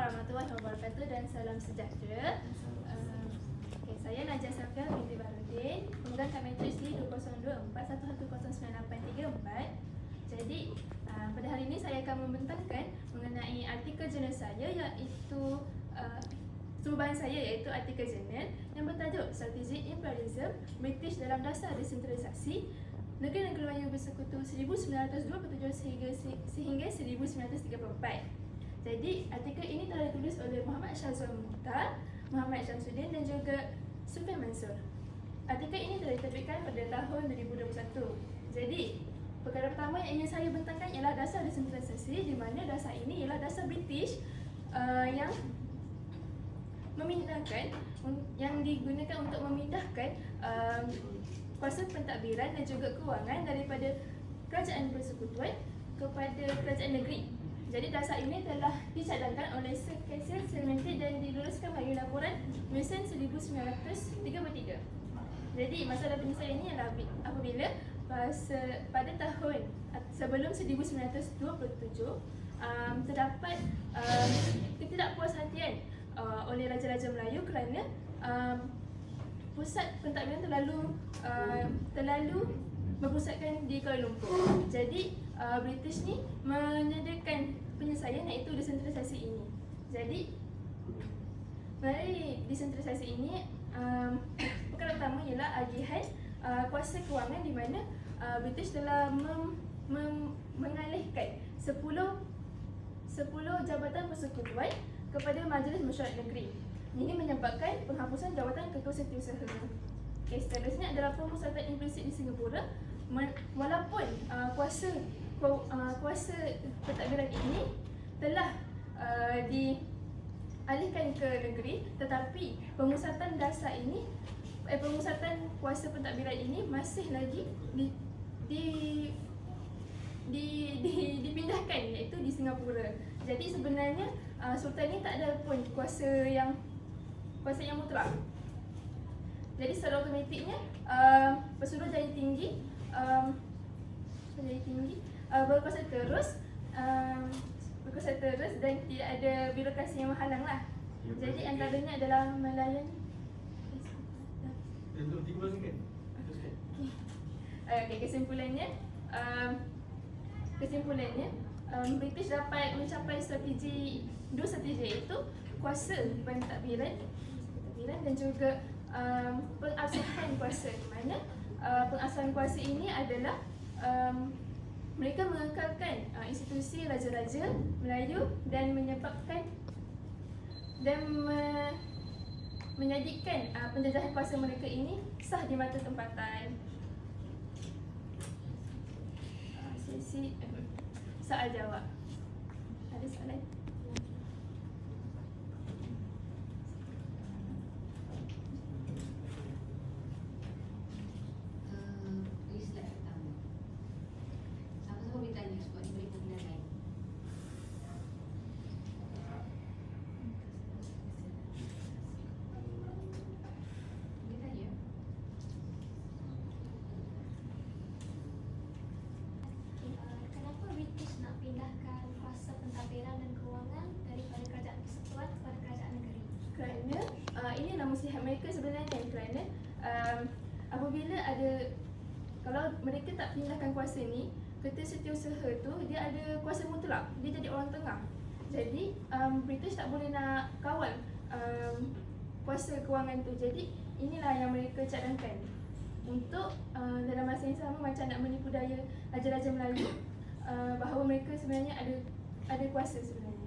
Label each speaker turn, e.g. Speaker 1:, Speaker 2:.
Speaker 1: warahmatullahi wabarakatuh dan salam sejahtera. Saya Najah Safia binti Baharudin, pemegang kad matriks D2024110983. Jadi pada hari ini saya akan membentangkan mengenai artikel jurnal saya, iaitu sumber bahan saya iaitu artikel jurnal yang bertajuk Strategi Imperialism British dalam Dasar Desentralisasi Negeri-Negeri Melayu Bersekutu 1927 sehingga 1934. Jadi artikel ini telah ditulis oleh Muhammad Syazwan Mukhtar, Muhammad Syamsuddin dan juga Sufian Mansur. Artikel ini telah diterbitkan pada tahun 2021. Jadi perkara pertama yang ingin saya bentangkan ialah dasar desentralisasi, di mana dasar ini ialah dasar British yang memindahkan, yang digunakan untuk memindahkan kuasa pentadbiran dan juga kewangan daripada kerajaan persekutuan kepada kerajaan negeri. Jadi dasar ini telah dicadangkan oleh Sir Cecil Selmente dan diluluskan melalui laporan Wilson 1933. Jadi masalah penyelesaian ini adalah apabila pada tahun sebelum 1927 terdapat ketidakpuashatian oleh Raja-Raja Melayu kerana pusat pentadbiran terlalu berpusatkan di Kuala Lumpur. Jadi British ni menyediakan penyelesaian iaitu desentralisasi ini. Jadi melalui desentralisasi ini perkara pertama ialah agihan kuasa kewangan, di mana British telah mengalihkan 10 jabatan persekutuan kepada Majlis Mesyuarat Negeri. Ini menyebabkan penghapusan jawatan ketua setiausaha. Seterusnya adalah pemusatan implisit di Singapura. Walaupun kuasa pentadbiran ini telah dialihkan ke negeri, tetapi pemusatan dasar ini, pemusatan kuasa pentadbiran ini masih lagi dipindahkan, iaitu di Singapura. Jadi sebenarnya Sultan ini tak ada pun kuasa yang mutlak. Jadi secara automatiknya Pesuruhjaya Tinggi berkuasa terus dan tidak ada birokrasi yang menghalang lah. Jadi antaranya adalah melayani. Kesimpulannya British dapat mencapai dua strategi, iaitu kuasa pentadbiran dan juga pengabsahan kuasa, di mana pengabsahan kuasa ini adalah mereka mengekalkan institusi Raja-Raja Melayu dan menjadikan penjajahan kuasa mereka ini sah di mata tempatan. Sesi soal jawab. Ada soalan? Ini adalah muslihat mereka sebenarnya, kerana apabila kalau mereka tak pindahkan kuasa ni, ketua setiausaha tu dia ada kuasa mutlak, dia jadi orang tengah. Jadi British tak boleh nak kawal kuasa kewangan tu. Jadi inilah yang mereka cadangkan untuk dalam masa yang sama macam nak menipu daya Raja-Raja Melayu, bahawa mereka sebenarnya ada kuasa sebenarnya.